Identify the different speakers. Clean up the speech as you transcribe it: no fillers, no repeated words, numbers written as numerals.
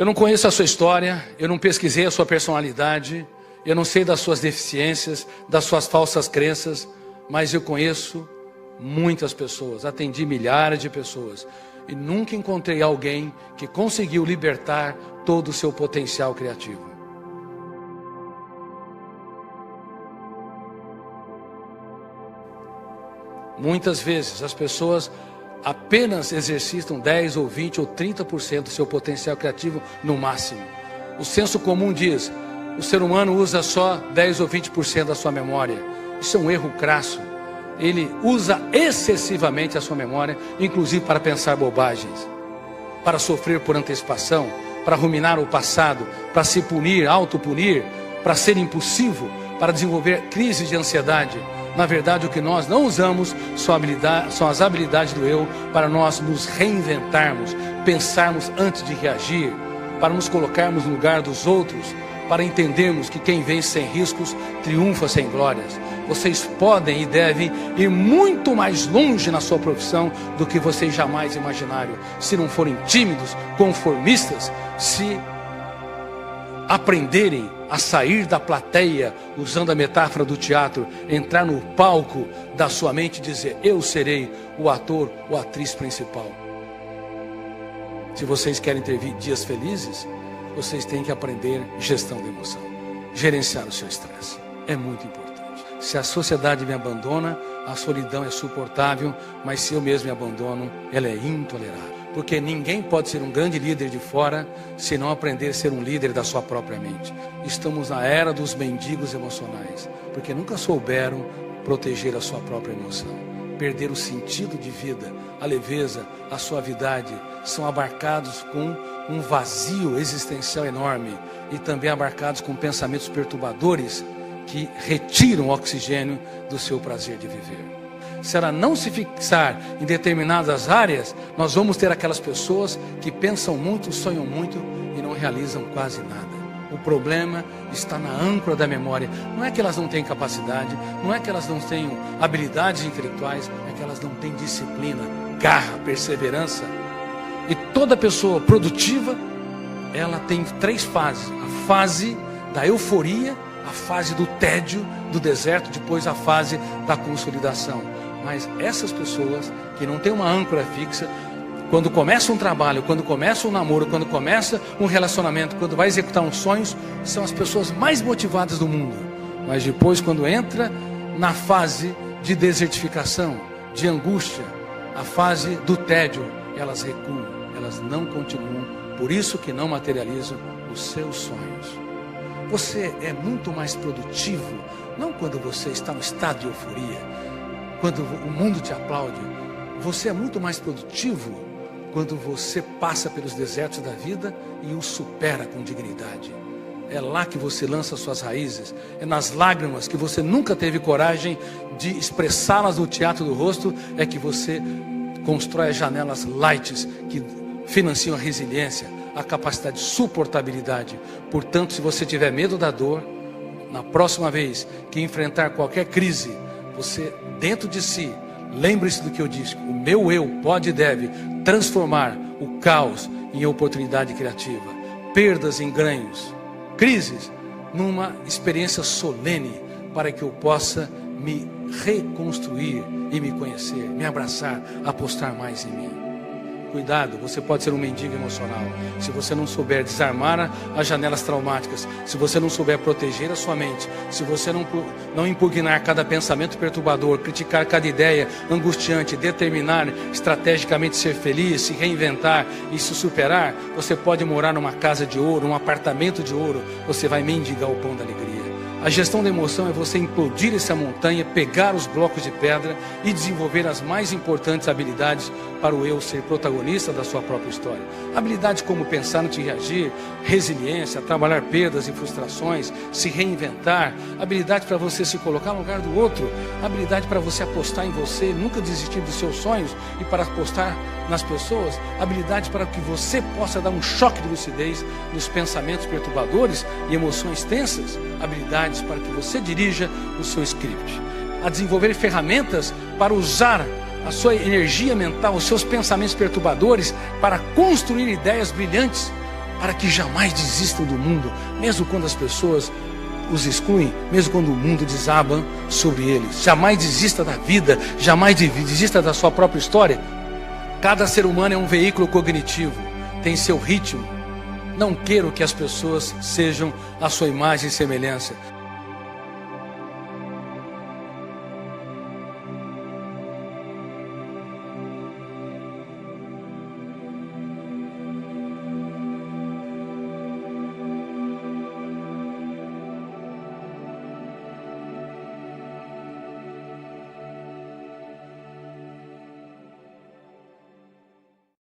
Speaker 1: Eu não conheço a sua história, eu não pesquisei a sua personalidade, eu não sei das suas deficiências, das suas falsas crenças, mas eu conheço muitas pessoas, atendi milhares de pessoas e nunca encontrei alguém que conseguiu libertar todo o seu potencial criativo. Muitas vezes as pessoas apenas exercitam 10 ou 20 ou 30% do seu potencial criativo no máximo. O senso comum diz, o ser humano usa só 10 ou 20% da sua memória. Isso é um erro crasso. Ele usa excessivamente a sua memória, inclusive para pensar bobagens, para sofrer por antecipação, para ruminar o passado, para se punir, autopunir, para ser impulsivo, para desenvolver crises de ansiedade. Na verdade, o que nós não usamos são as habilidades do eu para nós nos reinventarmos, pensarmos antes de reagir, para nos colocarmos no lugar dos outros, para entendermos que quem vence sem riscos triunfa sem glórias. Vocês podem e devem ir muito mais longe na sua profissão do que vocês jamais imaginaram, se não forem tímidos, conformistas, se aprenderem a sair da plateia, usando a metáfora do teatro, entrar no palco da sua mente e dizer, eu serei o ator ou atriz principal. Se vocês querem ter dias felizes, vocês têm que aprender gestão da emoção, gerenciar o seu estresse. É muito importante. Se a sociedade me abandona, a solidão é suportável, mas se eu mesmo me abandono, ela é intolerável. Porque ninguém pode ser um grande líder de fora se não aprender a ser um líder da sua própria mente. Estamos na era dos mendigos emocionais, porque nunca souberam proteger a sua própria emoção. Perder o sentido de vida, a leveza, a suavidade, são abarcados com um vazio existencial enorme e também abarcados com pensamentos perturbadores que retiram o oxigênio do seu prazer de viver. Se ela não se fixar em determinadas áreas, nós vamos ter aquelas pessoas que pensam muito, sonham muito e não realizam quase nada. O problema está na âncora da memória. Não é que elas não têm capacidade, não é que elas não tenham habilidades intelectuais, é que elas não têm disciplina, garra, perseverança. E toda pessoa produtiva, ela tem 3 fases. A fase da euforia, a fase do tédio, do deserto, depois a fase da consolidação. Mas essas pessoas que não têm uma âncora fixa, quando começa um trabalho, quando começa um namoro, quando começa um relacionamento, quando vai executar uns sonhos, são as pessoas mais motivadas do mundo. Mas depois, quando entra na fase de desertificação, de angústia, a fase do tédio, elas recuam, elas não continuam. Por isso que não materializam os seus sonhos. Você é muito mais produtivo, não quando você está no estado de euforia, quando o mundo te aplaude. Você é muito mais produtivo quando você passa pelos desertos da vida e os supera com dignidade. É lá que você lança suas raízes, é nas lágrimas que você nunca teve coragem de expressá-las no teatro do rosto, é que você constrói as janelas lights que financiam a resiliência, a capacidade de suportabilidade. Portanto, se você tiver medo da dor, na próxima vez que enfrentar qualquer crise, você dentro de si, lembre-se do que eu disse, o meu eu pode e deve transformar o caos em oportunidade criativa, perdas em ganhos, crises numa experiência solene, para que eu possa me reconstruir e me conhecer, me abraçar, apostar mais em mim. Cuidado, você pode ser um mendigo emocional. Se você não souber desarmar as janelas traumáticas, se você não souber proteger a sua mente, se você não impugnar cada pensamento perturbador, criticar cada ideia angustiante, determinar estrategicamente ser feliz, se reinventar e se superar, você pode morar numa casa de ouro, um apartamento de ouro, você vai mendigar o pão da alegria. A gestão da emoção é você implodir essa montanha, pegar os blocos de pedra e desenvolver as mais importantes habilidades para o eu ser protagonista da sua própria história. Habilidades como pensar antes de reagir, resiliência, trabalhar perdas e frustrações, se reinventar, habilidade para você se colocar no lugar do outro, habilidade para você apostar em você, nunca desistir dos seus sonhos e para apostar nas pessoas, habilidade para que você possa dar um choque de lucidez nos pensamentos perturbadores e emoções tensas, habilidades para que você dirija o seu script, a desenvolver ferramentas para usar a sua energia mental, os seus pensamentos perturbadores para construir ideias brilhantes, para que jamais desistam do mundo, mesmo quando as pessoas os excluem, mesmo quando o mundo desaba sobre eles. Jamais desista da vida, jamais desista da sua própria história. Cada ser humano é um veículo cognitivo, tem seu ritmo. Não quero que as pessoas sejam a sua imagem e semelhança.